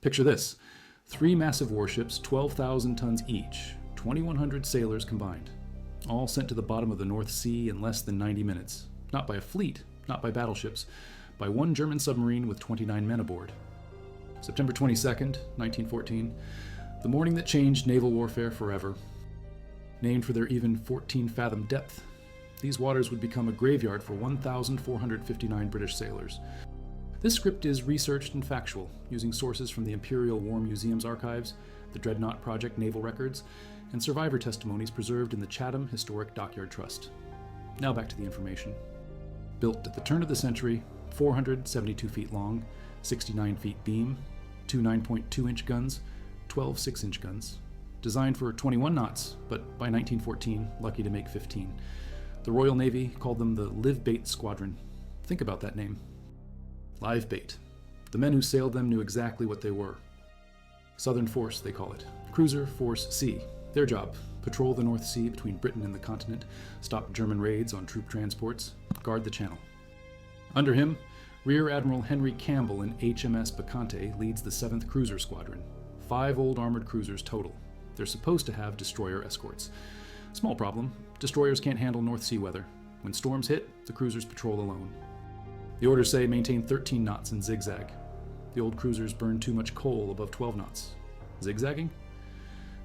Picture this. 3 massive warships, 12,000 tons each, 2,100 sailors combined, all sent to the bottom of the North Sea in less than 90 minutes. Not by a fleet, not by battleships, by one German submarine with 29 men aboard. September 22nd, 1914, the morning that changed naval warfare forever. Named for their even 14-fathom depth, these waters would become a graveyard for 1,459 British sailors. This script is researched and factual, using sources from the Imperial War Museum's archives, the Dreadnought Project naval records, and survivor testimonies preserved in the Chatham Historic Dockyard Trust. Now back to the information. Built at the turn of the century, 472 feet long, 69 feet beam, 2 9.2-inch guns, 12 6-inch guns. Designed for 21 knots, but by 1914, lucky to make 15. The Royal Navy called them the Live Bait Squadron. Think about that name. Live bait. The men who sailed them knew exactly what they were. Southern Force, they call it. Cruiser Force C. Their job, patrol the North Sea between Britain and the continent, stop German raids on troop transports, guard the channel. Under him, Rear Admiral Henry Campbell in HMS Bacante leads the 7th Cruiser Squadron. 5 old armored cruisers total. They're supposed to have destroyer escorts. Small problem, destroyers can't handle North Sea weather. When storms hit, the cruisers patrol alone. The orders say maintain 13 knots and zigzag. The old cruisers burn too much coal above 12 knots. Zigzagging?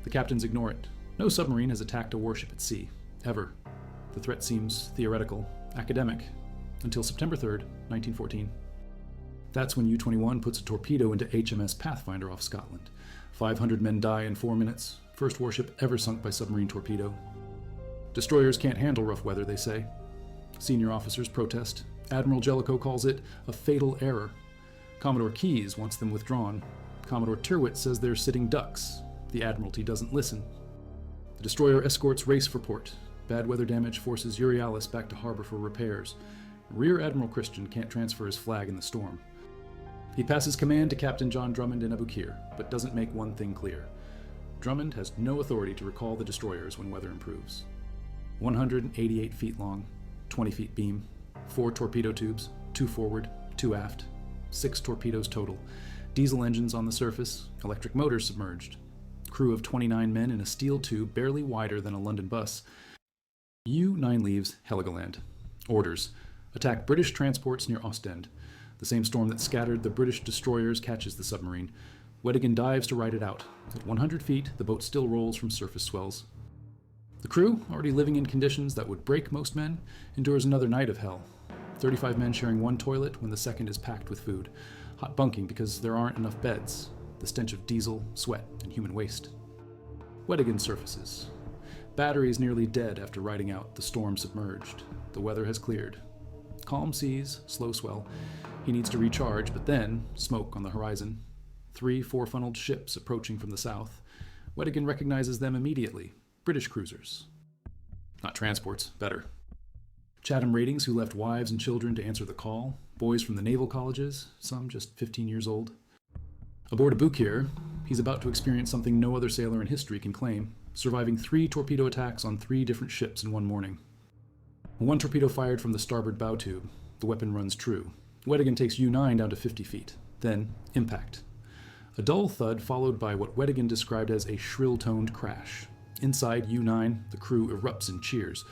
The captains ignore it. No submarine has attacked a warship at sea, ever. The threat seems theoretical, academic, until September 3rd, 1914. That's when U-21 puts a torpedo into HMS Pathfinder off Scotland. 500 men die in 4 minutes. First warship ever sunk by submarine torpedo. Destroyers can't handle rough weather, they say. Senior officers protest. Admiral Jellicoe calls it a fatal error. Commodore Keyes wants them withdrawn. Commodore Tyrwhitt says they're sitting ducks. The Admiralty doesn't listen. The destroyer escorts race for port. Bad weather damage forces Euryalus back to harbor for repairs. Rear Admiral Christian can't transfer his flag in the storm. He passes command to Captain John Drummond in Aboukir, but doesn't make one thing clear. Drummond has no authority to recall the destroyers when weather improves. 188 feet long, 20 feet beam, 4 torpedo tubes, 2 forward, 2 aft, 6 torpedoes total, diesel engines on the surface, electric motors submerged, crew of 29 men in a steel tube barely wider than a London bus. U-9 leaves Heligoland. Orders: attack British transports near Ostend. The same storm that scattered the British destroyers catches the submarine. Weddigen dives to ride it out. At 100 feet, the boat still rolls from surface swells. The crew, already living in conditions that would break most men, endures another night of hell. 35 men sharing one toilet when the second is packed with food. Hot bunking because there aren't enough beds. The stench of diesel, sweat, and human waste. Weddigen surfaces. Battery is nearly dead after riding out, the storm submerged. The weather has cleared. Calm seas, slow swell. He needs to recharge, but then, smoke on the horizon. 3 4-funneled ships approaching from the south. Weddigen recognizes them immediately. British cruisers. Not transports, better. Chatham ratings who left wives and children to answer the call. Boys from the naval colleges, some just 15 years old. Aboard Aboukir, he's about to experience something no other sailor in history can claim, surviving 3 torpedo attacks on 3 different ships in one morning. 1 torpedo fired from the starboard bow tube. The weapon runs true. Weddigen takes U-9 down to 50 feet. Then, impact. A dull thud followed by what Weddigen described as a shrill-toned crash. Inside U-9, the crew erupts in cheers.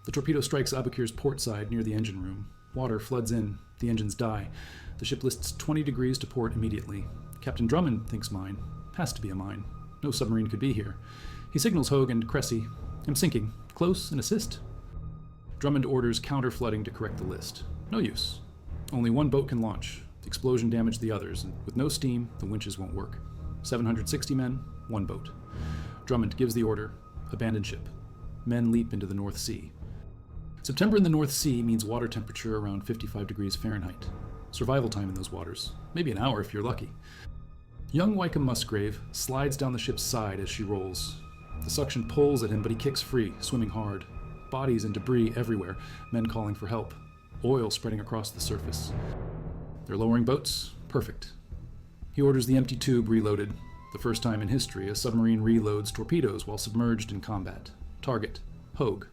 The torpedo strikes Aboukir's port side near the engine room. Water floods in. The engines die. The ship lists 20 degrees to port immediately. Captain Drummond thinks mine. Has to be a mine. No submarine could be here. He signals Hogue and Cressy. I'm sinking. Close and assist? Drummond orders counter-flooding to correct the list. No use. Only 1 boat can launch. The explosion damaged the others, and with no steam, the winches won't work. 760 men, 1 boat. Drummond gives the order, abandon ship. Men leap into the North Sea. September in the North Sea means water temperature around 55 degrees Fahrenheit. Survival time in those waters, maybe an hour if you're lucky. Young Wycombe Musgrave slides down the ship's side as she rolls. The suction pulls at him, but he kicks free, swimming hard. Bodies and debris everywhere, men calling for help. Oil spreading across the surface. They're lowering boats? Perfect. He orders the empty tube reloaded. The first time in history a submarine reloads torpedoes while submerged in combat. Target: Hogue.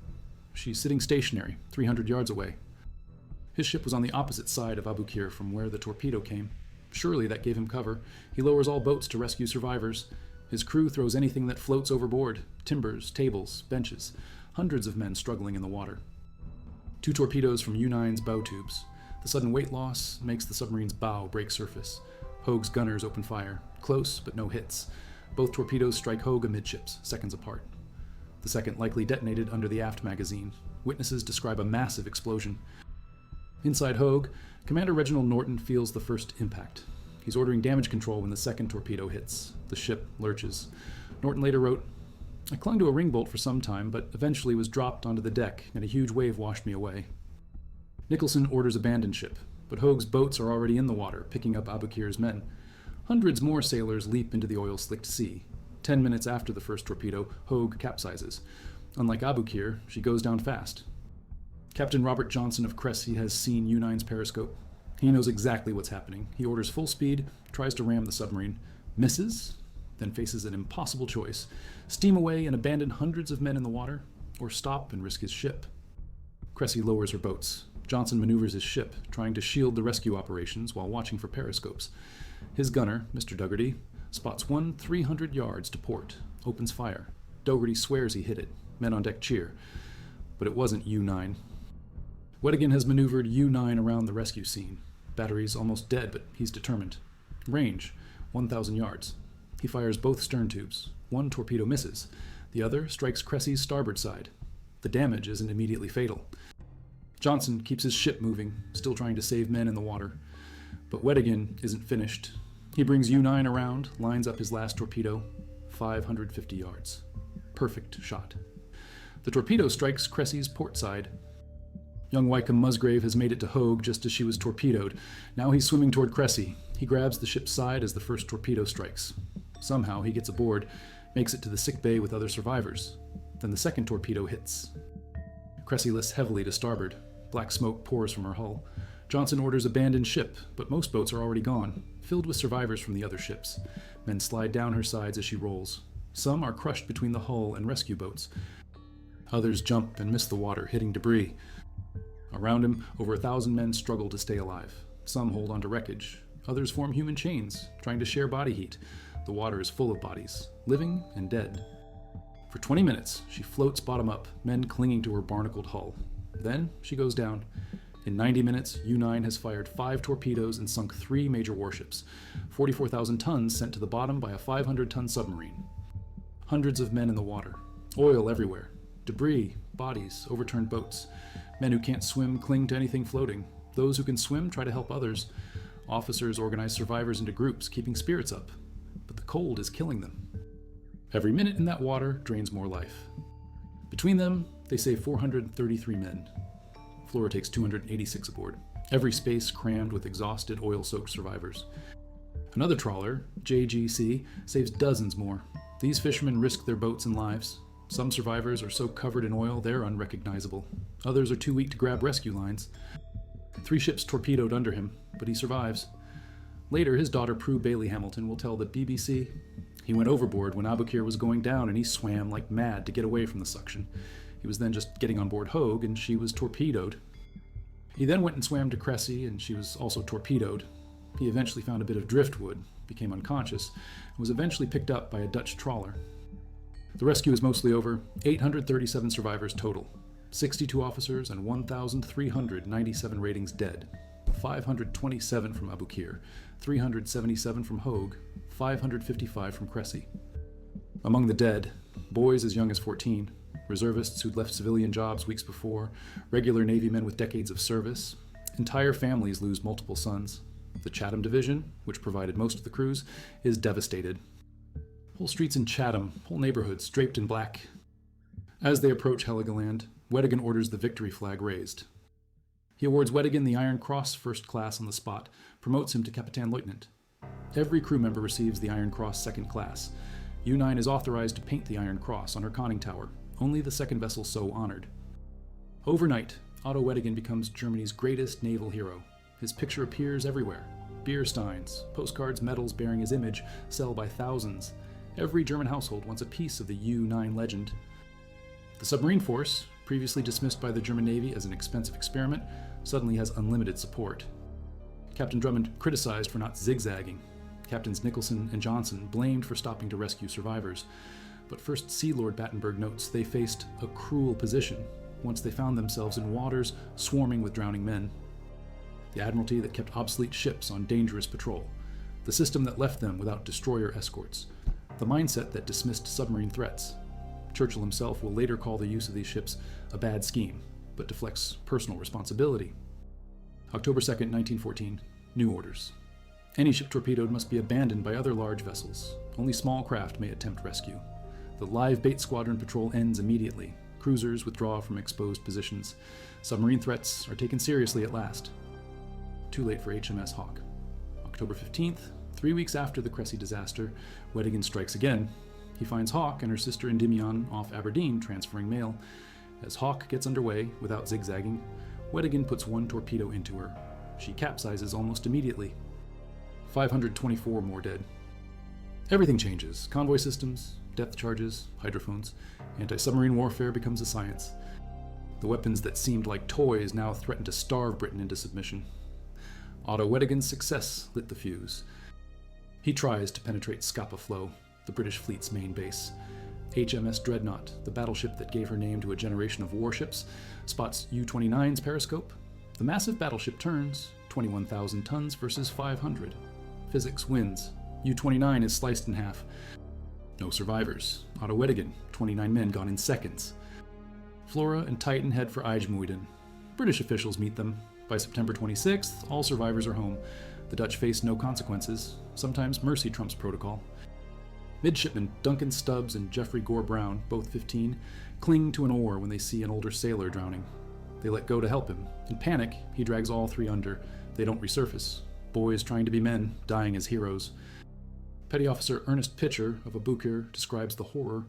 She's sitting stationary, 300 yards away. His ship was on the opposite side of Aboukir from where the torpedo came. Surely that gave him cover. He lowers all boats to rescue survivors. His crew throws anything that floats overboard: timbers, tables, benches. Hundreds of men struggling in the water. 2 torpedoes from U-9's bow tubes. The sudden weight loss makes the submarine's bow break surface. Hogue's gunners open fire. Close, but no hits. Both torpedoes strike Hogue amidships, seconds apart. The second likely detonated under the aft magazine. Witnesses describe a massive explosion. Inside Hogue, Commander Reginald Norton feels the first impact. He's ordering damage control when the second torpedo hits. The ship lurches. Norton later wrote, "I clung to a ring bolt for some time, but eventually was dropped onto the deck, and a huge wave washed me away." Nicholson orders abandon ship, but Hogue's boats are already in the water, picking up Aboukir's men. Hundreds more sailors leap into the oil-slicked sea. 10 minutes after the first torpedo, Hogue capsizes. Unlike Aboukir, she goes down fast. Captain Robert Johnson of Cressy has seen U-9's periscope. He knows exactly what's happening. He orders full speed, tries to ram the submarine, misses, then faces an impossible choice: steam away and abandon hundreds of men in the water, or stop and risk his ship. Cressy lowers her boats. Johnson maneuvers his ship, trying to shield the rescue operations while watching for periscopes. His gunner, Mr. Dougherty, spots one 300 yards to port, opens fire. Dougherty swears he hit it. Men on deck cheer. But it wasn't U-9. Weddigen has maneuvered U-9 around the rescue scene. Battery's almost dead, but he's determined. Range, 1,000 yards. He fires both stern tubes. One torpedo misses. The other strikes Cressy's starboard side. The damage isn't immediately fatal. Johnson keeps his ship moving, still trying to save men in the water. But Weddigen isn't finished. He brings U-9 around, lines up his last torpedo, 550 yards. Perfect shot. The torpedo strikes Cressy's port side. Young Wycombe Musgrave has made it to Hogue just as she was torpedoed. Now he's swimming toward Cressy. He grabs the ship's side as the first torpedo strikes. Somehow he gets aboard, makes it to the sick bay with other survivors. Then the second torpedo hits. Cressy lists heavily to starboard. Black smoke pours from her hull. Johnson orders abandon ship, but most boats are already gone, filled with survivors from the other ships. Men slide down her sides as she rolls. Some are crushed between the hull and rescue boats. Others jump and miss the water, hitting debris. Around him, over 1,000 men struggle to stay alive. Some hold onto wreckage. Others form human chains, trying to share body heat. The water is full of bodies, living and dead. For 20 minutes, she floats bottom up, men clinging to her barnacled hull. Then she goes down. In 90 minutes, U-9 has fired 5 torpedoes and sunk 3 major warships, 44,000 tons sent to the bottom by a 500-ton submarine. Hundreds of men in the water, oil everywhere, debris, bodies, overturned boats. Men who can't swim cling to anything floating. Those who can swim try to help others. Officers organize survivors into groups, keeping spirits up. But the cold is killing them. Every minute in that water drains more life. Between them, they save 433 men. Flora takes 286 aboard, every space crammed with exhausted, oil-soaked survivors. Another trawler, JGC, saves dozens more. These fishermen risk their boats and lives. Some survivors are so covered in oil they're unrecognizable. Others are too weak to grab rescue lines. 3 ships torpedoed under him, but he survives. Later, his daughter Prue Bailey Hamilton will tell the BBC, "He went overboard when Aboukir was going down and he swam like mad to get away from the suction. He was then just getting on board Hogue and she was torpedoed. He then went and swam to Cressy and she was also torpedoed. He eventually found a bit of driftwood, became unconscious, and was eventually picked up by a Dutch trawler. The rescue is mostly over. 837 survivors total. 62 officers and 1,397 ratings dead. 527 from Aboukir, 377 from Hogue, 555 from Cressy. Among the dead, boys as young as 14, reservists who'd left civilian jobs weeks before, regular Navy men with decades of service. Entire families lose multiple sons. The Chatham Division, which provided most of the crews, is devastated. Whole streets in Chatham, whole neighborhoods draped in black. As they approach Heligoland, Weddigen orders the victory flag raised. He awards Weddigen the Iron Cross First Class on the spot, promotes him to Kapitänleutnant. Every crew member receives the Iron Cross Second Class. U-9 is authorized to paint the Iron Cross on her conning tower, only the second vessel so honored. Overnight, Otto Weddigen becomes Germany's greatest naval hero. His picture appears everywhere. Beer steins, postcards, medals bearing his image sell by thousands. Every German household wants a piece of the U-9 legend. The submarine force, previously dismissed by the German Navy as an expensive experiment, suddenly has unlimited support. Captain Drummond criticized for not zigzagging. Captains Nicholson and Johnson blamed for stopping to rescue survivors. But First Sea Lord Battenberg notes they faced a cruel position once they found themselves in waters swarming with drowning men. The admiralty that kept obsolete ships on dangerous patrol, the system that left them without destroyer escorts, the mindset that dismissed submarine threats. Churchill himself will later call the use of these ships a bad scheme, but deflects personal responsibility. October 2nd, 1914, new orders. Any ship torpedoed must be abandoned by other large vessels. Only small craft may attempt rescue. The live bait squadron patrol ends immediately. Cruisers withdraw from exposed positions. Submarine threats are taken seriously at last. Too late for HMS Hogue. October 15th, 3 weeks after the Cressy disaster, Weddigen strikes again. He finds Hawke and her sister Endymion off Aberdeen transferring mail. As Hawke gets underway without zigzagging, Weddigen puts one torpedo into her. She capsizes almost immediately. 524 more dead. Everything changes. Convoy systems, depth charges, hydrophones. Anti-submarine warfare becomes a science. The weapons that seemed like toys now threaten to starve Britain into submission. Otto Weddigen's success lit the fuse. He tries to penetrate Scapa Flow, the British fleet's main base. HMS Dreadnought, the battleship that gave her name to a generation of warships, spots U-29's periscope. The massive battleship turns, 21,000 tons versus 500. Physics wins. U-29 is sliced in half. No survivors. Otto Weddigen, 29 men gone in seconds. Flora and Titan head for IJmuiden. British officials meet them. By September 26th, all survivors are home. The Dutch face no consequences. Sometimes mercy trumps protocol. Midshipmen Duncan Stubbs and Geoffrey Gore Brown, both 15, cling to an oar when they see an older sailor drowning. They let go to help him. In panic, he drags all three under. They don't resurface. Boys trying to be men, dying as heroes. Petty Officer Ernest Pitcher of Aboukir describes the horror.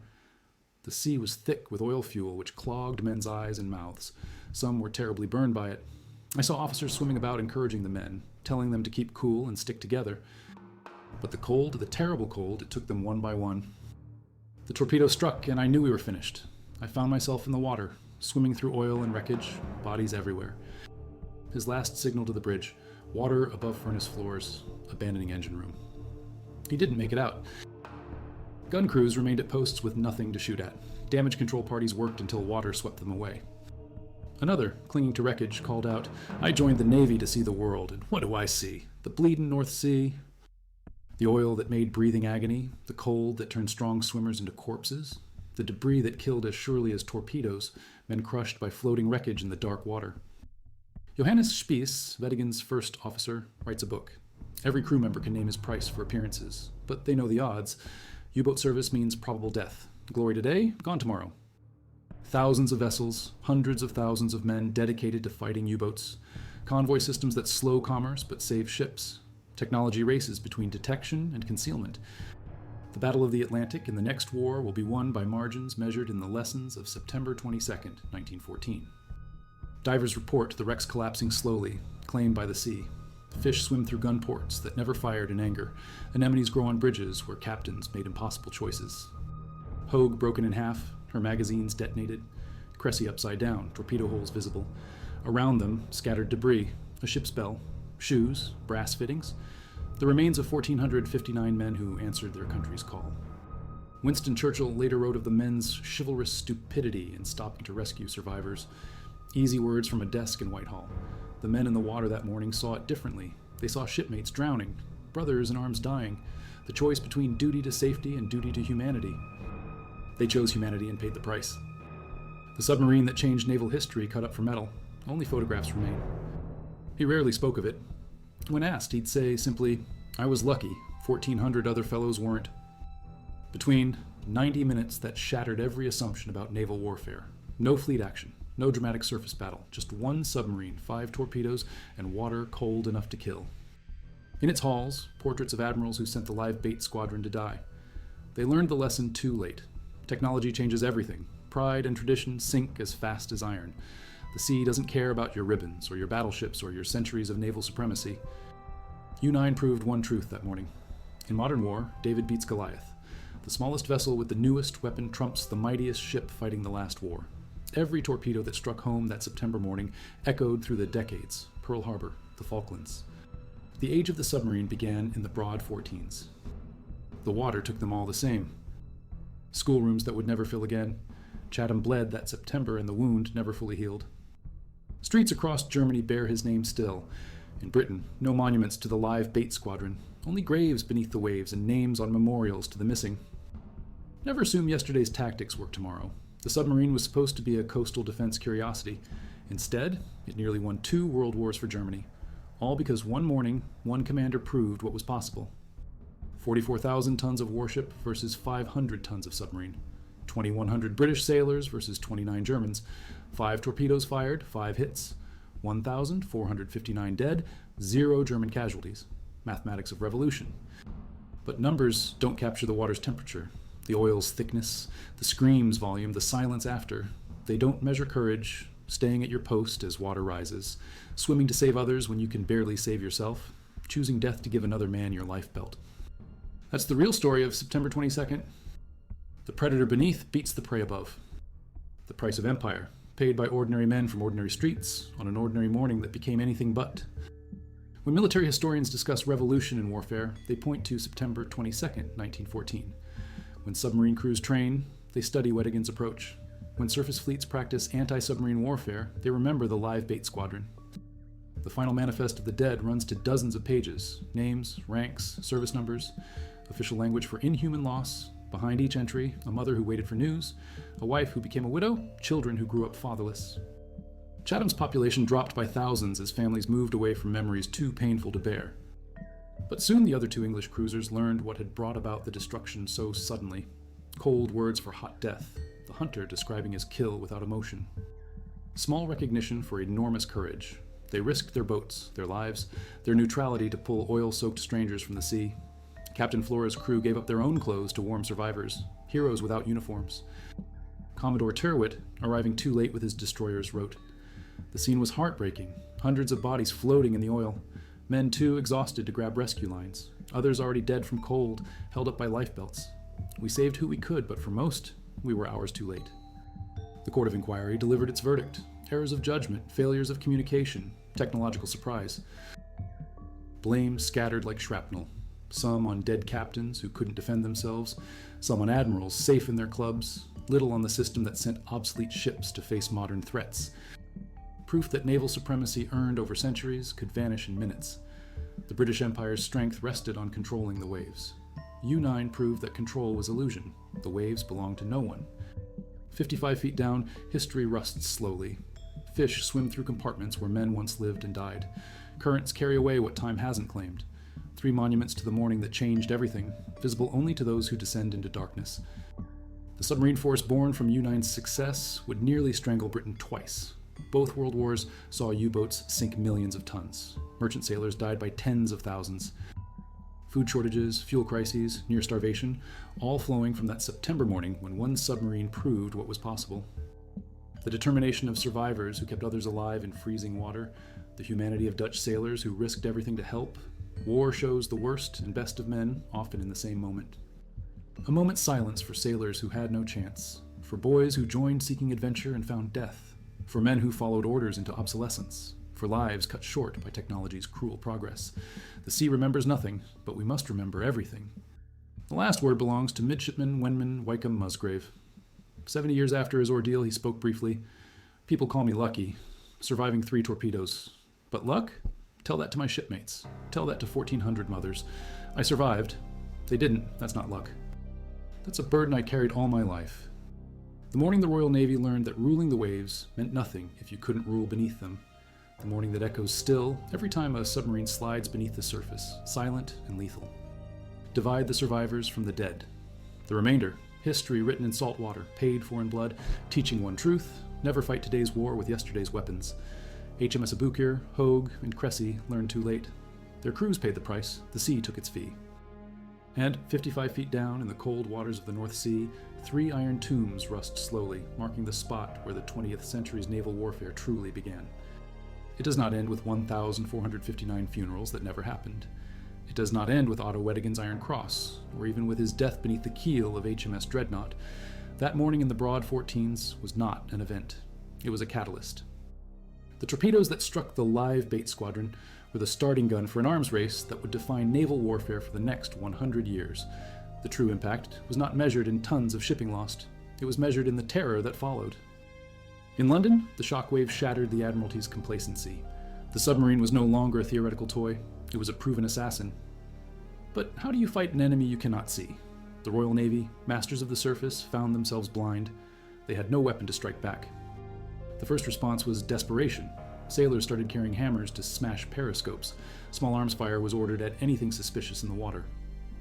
The sea was thick with oil fuel, which clogged men's eyes and mouths. Some were terribly burned by it. I saw officers swimming about encouraging the men, telling them to keep cool and stick together. But the cold, the terrible cold, it took them one by one. The torpedo struck, and I knew we were finished. I found myself in the water, swimming through oil and wreckage, bodies everywhere. His last signal to the bridge, water above furnace floors, abandoning engine room. He didn't make it out. Gun crews remained at posts with nothing to shoot at. Damage control parties worked until water swept them away. Another, clinging to wreckage, called out, "I joined the Navy to see the world, and what do I see? The bleedin' North Sea? The oil that made breathing agony, the cold that turned strong swimmers into corpses, the debris that killed as surely as torpedoes, men crushed by floating wreckage in the dark water." Johannes Spies, Weddigen's first officer, writes a book. Every crew member can name his price for appearances, but they know the odds. U-boat service means probable death. Glory today, gone tomorrow. Thousands of vessels, hundreds of thousands of men dedicated to fighting U-boats. Convoy systems that slow commerce but save ships. Technology races between detection and concealment. The Battle of the Atlantic in the next war will be won by margins measured in the lessons of September 22nd, 1914. Divers report the wrecks collapsing slowly, claimed by the sea. Fish swim through gun ports that never fired in anger. Anemones grow on bridges where captains made impossible choices. Hogue broken in half, her magazines detonated. Cressy upside down, torpedo holes visible. Around them, scattered debris, a ship's bell, shoes, brass fittings. The remains of 1,459 men who answered their country's call. Winston Churchill later wrote of the men's chivalrous stupidity in stopping to rescue survivors. Easy words from a desk in Whitehall. The men in the water that morning saw it differently. They saw shipmates drowning, brothers in arms dying, the choice between duty to safety and duty to humanity. They chose humanity and paid the price. The submarine that changed naval history cut up for metal. Only photographs remain. He rarely spoke of it. When asked, he'd say simply, "I was lucky. 1,400 other fellows weren't." Between 90 minutes that shattered every assumption about naval warfare. No fleet action. No dramatic surface battle, just one submarine, 5 torpedoes, and water cold enough to kill. In its halls, portraits of admirals who sent the live bait squadron to die. They learned the lesson too late. Technology changes everything. Pride and tradition sink as fast as iron. The sea doesn't care about your ribbons, or your battleships, or your centuries of naval supremacy. U-9 proved one truth that morning. In modern war, David beats Goliath. The smallest vessel with the newest weapon trumps the mightiest ship fighting the last war. Every torpedo that struck home that September morning echoed through the decades. Pearl Harbor, the Falklands. The age of the submarine began in the broad 14s. The water took them all the same. Schoolrooms that would never fill again. Chatham bled that September and the wound never fully healed. Streets across Germany bear his name still. In Britain, no monuments to the live bait squadron, only graves beneath the waves and names on memorials to the missing. Never assume yesterday's tactics work tomorrow. The submarine was supposed to be a coastal defense curiosity. Instead, it nearly won 2 world wars for Germany, all because one morning, one commander proved what was possible. 44,000 tons of warship versus 500 tons of submarine. 2,100 British sailors versus 29 Germans. 5 torpedoes fired, 5 hits. 1,459 dead, 0 German casualties. Mathematics of revolution. But numbers don't capture the water's temperature, the oil's thickness, the scream's volume, the silence after. They don't measure courage, staying at your post as water rises, swimming to save others when you can barely save yourself, choosing death to give another man your life belt. That's the real story of September 22nd. The predator beneath beats the prey above. The price of empire, paid by ordinary men from ordinary streets on an ordinary morning that became anything but. When military historians discuss revolution in warfare, they point to September 22nd, 1914. When submarine crews train, they study Weddigen's approach. When surface fleets practice anti-submarine warfare, they remember the live bait squadron. The final manifest of the dead runs to dozens of pages, names, ranks, service numbers, official language for inhuman loss. Behind each entry, a mother who waited for news, a wife who became a widow, children who grew up fatherless. Chatham's population dropped by thousands as families moved away from memories too painful to bear. But soon the other 2 English cruisers learned what had brought about the destruction so suddenly. Cold words for hot death, the hunter describing his kill without emotion. Small recognition for enormous courage. They risked their boats, their lives, their neutrality to pull oil-soaked strangers from the sea. Captain Flora's crew gave up their own clothes to warm survivors, heroes without uniforms. Commodore Tyrwhitt, arriving too late with his destroyers, wrote, "The scene was heartbreaking, hundreds of bodies floating in the oil, men too exhausted to grab rescue lines, others already dead from cold, held up by lifebelts. We saved who we could, but for most, we were hours too late." The Court of Inquiry delivered its verdict: errors of judgment, failures of communication, technological surprise. Blame scattered like shrapnel. Some on dead captains who couldn't defend themselves, some on admirals safe in their clubs, little on the system that sent obsolete ships to face modern threats. Proof that naval supremacy earned over centuries could vanish in minutes. The British Empire's strength rested on controlling the waves. U-9 proved that control was illusion. The waves belonged to no one. 55 feet down, history rusts slowly. Fish swim through compartments where men once lived and died. Currents carry away what time hasn't claimed. 3 monuments to the morning that changed everything, visible only to those who descend into darkness. The submarine force born from U-9's success would nearly strangle Britain twice. Both world wars saw U-boats sink millions of tons. Merchant sailors died by tens of thousands. Food shortages, fuel crises, near starvation, all flowing from that September morning when one submarine proved what was possible. The determination of survivors who kept others alive in freezing water, the humanity of Dutch sailors who risked everything to help. War shows the worst and best of men, often in the same moment. A moment's silence for sailors who had no chance, for boys who joined seeking adventure and found death, for men who followed orders into obsolescence, for lives cut short by technology's cruel progress. The sea remembers nothing, but we must remember everything. The last word belongs to Midshipman Wenman Wycombe Musgrave. 70 years after his ordeal, he spoke briefly. "People call me lucky, surviving 3 torpedoes. But luck? Tell that to my shipmates. Tell that to 1,400 mothers. I survived. They didn't. That's not luck. That's a burden I carried all my life." The morning the Royal Navy learned that ruling the waves meant nothing if you couldn't rule beneath them. The morning that echoes still every time a submarine slides beneath the surface, silent and lethal. Divide the survivors from the dead. The remainder, history written in salt water, paid for in blood, teaching one truth: never fight today's war with yesterday's weapons. HMS Aboukir, Hogue, and Cressy learned too late. Their crews paid the price, the sea took its fee. And 55 feet down in the cold waters of the North Sea, 3 iron tombs rust slowly, marking the spot where the 20th century's naval warfare truly began. It does not end with 1,459 funerals that never happened. It does not end with Otto Weddigen's Iron Cross, or even with his death beneath the keel of HMS Dreadnought. That morning in the broad 14s was not an event. It was a catalyst. The torpedoes that struck the live bait squadron were the starting gun for an arms race that would define naval warfare for the next 100 years. The true impact was not measured in tons of shipping lost. It was measured in the terror that followed. In London, the shockwave shattered the Admiralty's complacency. The submarine was no longer a theoretical toy. It was a proven assassin. But how do you fight an enemy you cannot see? The Royal Navy, masters of the surface, found themselves blind. They had no weapon to strike back. The first response was desperation. Sailors started carrying hammers to smash periscopes. Small arms fire was ordered at anything suspicious in the water.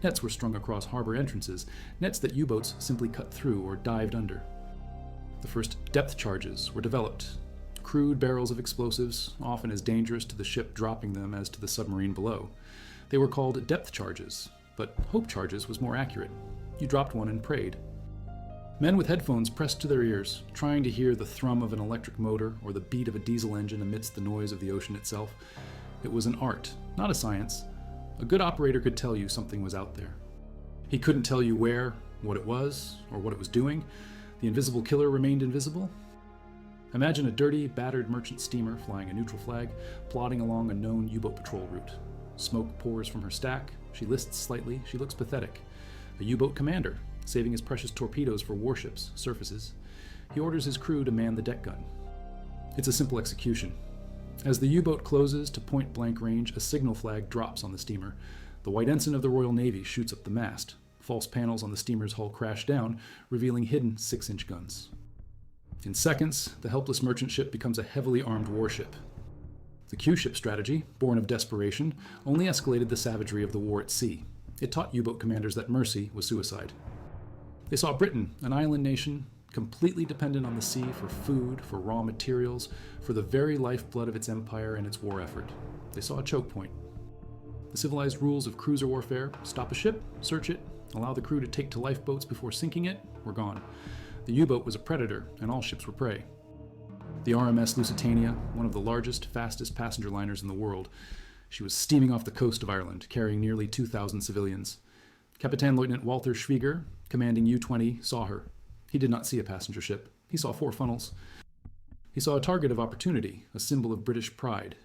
Nets were strung across harbor entrances, nets that U-boats simply cut through or dived under. The first depth charges were developed. Crude barrels of explosives, often as dangerous to the ship dropping them as to the submarine below. They were called depth charges, but hope charges was more accurate. You dropped one and prayed. Men with headphones pressed to their ears, trying to hear the thrum of an electric motor or the beat of a diesel engine amidst the noise of the ocean itself. It was an art, not a science. A good operator could tell you something was out there. He couldn't tell you where, what it was, or what it was doing. The invisible killer remained invisible. Imagine a dirty, battered merchant steamer flying a neutral flag, plodding along a known U-boat patrol route. Smoke pours from her stack. She lists slightly. She looks pathetic. A U-boat commander, saving his precious torpedoes for warships, surfaces. He orders his crew to man the deck gun. It's a simple execution. As the U-boat closes to point-blank range, a signal flag drops on the steamer. The white ensign of the Royal Navy shoots up the mast. False panels on the steamer's hull crash down, revealing hidden 6-inch guns. In seconds, the helpless merchant ship becomes a heavily armed warship. The Q-ship strategy, born of desperation, only escalated the savagery of the war at sea. It taught U-boat commanders that mercy was suicide. They saw Britain, an island nation, completely dependent on the sea for food, for raw materials, for the very lifeblood of its empire and its war effort. They saw a choke point. The civilized rules of cruiser warfare, stop a ship, search it, allow the crew to take to lifeboats before sinking it, were gone. The U-boat was a predator, and all ships were prey. The RMS Lusitania, one of the largest, fastest passenger liners in the world. She was steaming off the coast of Ireland, carrying nearly 2,000 civilians. Kapitänleutnant Walter Schwieger, commanding U-20, saw her. He did not see a passenger ship. He saw 4 funnels. He saw a target of opportunity, a symbol of British pride.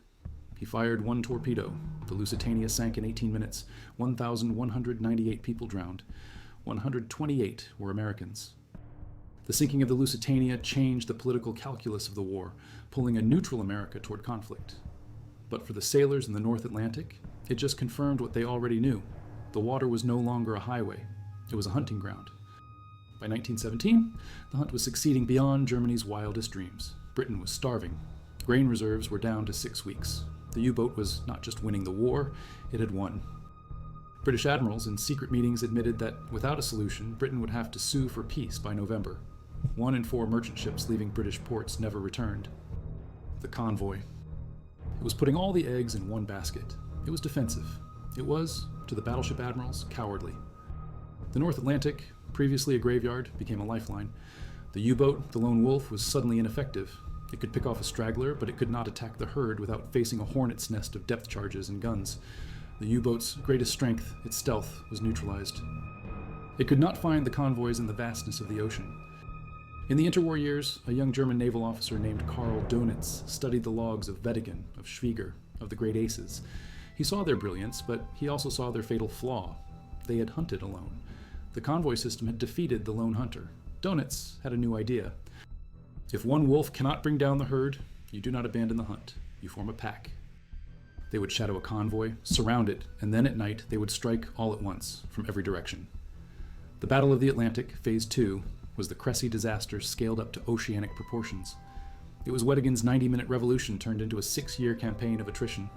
He fired 1 torpedo. The Lusitania sank in 18 minutes. 1,198 people drowned. 128 were Americans. The sinking of the Lusitania changed the political calculus of the war, pulling a neutral America toward conflict. But for the sailors in the North Atlantic, it just confirmed what they already knew. The water was no longer a highway. It was a hunting ground. By 1917, the hunt was succeeding beyond Germany's wildest dreams. Britain was starving. Grain reserves were down to 6 weeks. The U-boat was not just winning the war, it had won. British admirals in secret meetings admitted that without a solution, Britain would have to sue for peace by November. 1 in 4 merchant ships leaving British ports never returned. The convoy. It was putting all the eggs in one basket. It was defensive. It was, to the battleship admirals, cowardly. The North Atlantic, previously a graveyard, became a lifeline. The U-boat, the lone wolf, was suddenly ineffective. It could pick off a straggler, but it could not attack the herd without facing a hornet's nest of depth charges and guns. The U-boat's greatest strength, its stealth, was neutralized. It could not find the convoys in the vastness of the ocean. In the interwar years, a young German naval officer named Karl Dönitz studied the logs of Weddigen, of Schwieger, of the great aces. He saw their brilliance, but he also saw their fatal flaw. They had hunted alone. The convoy system had defeated the lone hunter. Dönitz had a new idea. If one wolf cannot bring down the herd, you do not abandon the hunt. You form a pack. They would shadow a convoy, surround it, and then at night they would strike all at once, from every direction. The Battle of the Atlantic, Phase 2, was the Cressy disaster scaled up to oceanic proportions. It was Weddigen's 90-minute revolution turned into a 6-year campaign of attrition.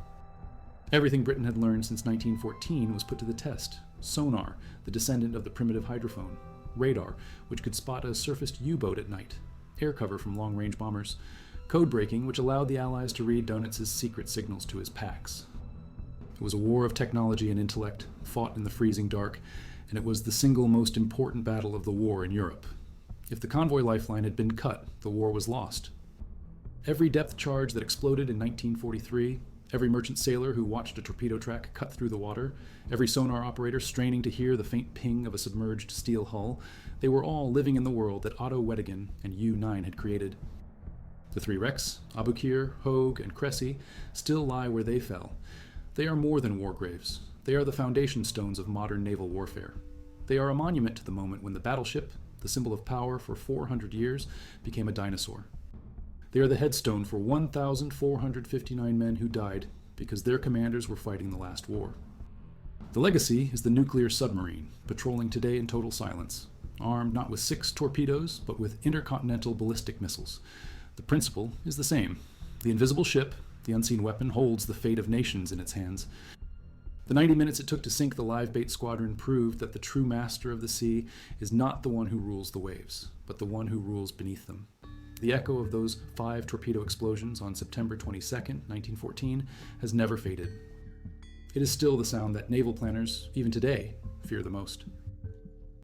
Everything Britain had learned since 1914 was put to the test. Sonar, the descendant of the primitive hydrophone. Radar, which could spot a surfaced U-boat at night. Air cover from long-range bombers. Code breaking, which allowed the Allies to read Dönitz's secret signals to his packs. It was a war of technology and intellect, fought in the freezing dark, and it was the single most important battle of the war in Europe. If the convoy lifeline had been cut, the war was lost. Every depth charge that exploded in 1943, every merchant sailor who watched a torpedo track cut through the water, every sonar operator straining to hear the faint ping of a submerged steel hull, they were all living in the world that Otto Weddigen and U-9 had created. The three wrecks, Aboukir, Hogue, and Cressy, still lie where they fell. They are more than war graves. They are the foundation stones of modern naval warfare. They are a monument to the moment when the battleship, the symbol of power for 400 years, became a dinosaur. They are the headstone for 1,459 men who died because their commanders were fighting the last war. The legacy is the nuclear submarine, patrolling today in total silence, armed not with 6 torpedoes, but with intercontinental ballistic missiles. The principle is the same. The invisible ship, the unseen weapon, holds the fate of nations in its hands. The 90 minutes it took to sink the live bait squadron proved that the true master of the sea is not the one who rules the waves, but the one who rules beneath them. The echo of those 5 torpedo explosions on September 22, 1914, has never faded. It is still the sound that naval planners, even today, fear the most.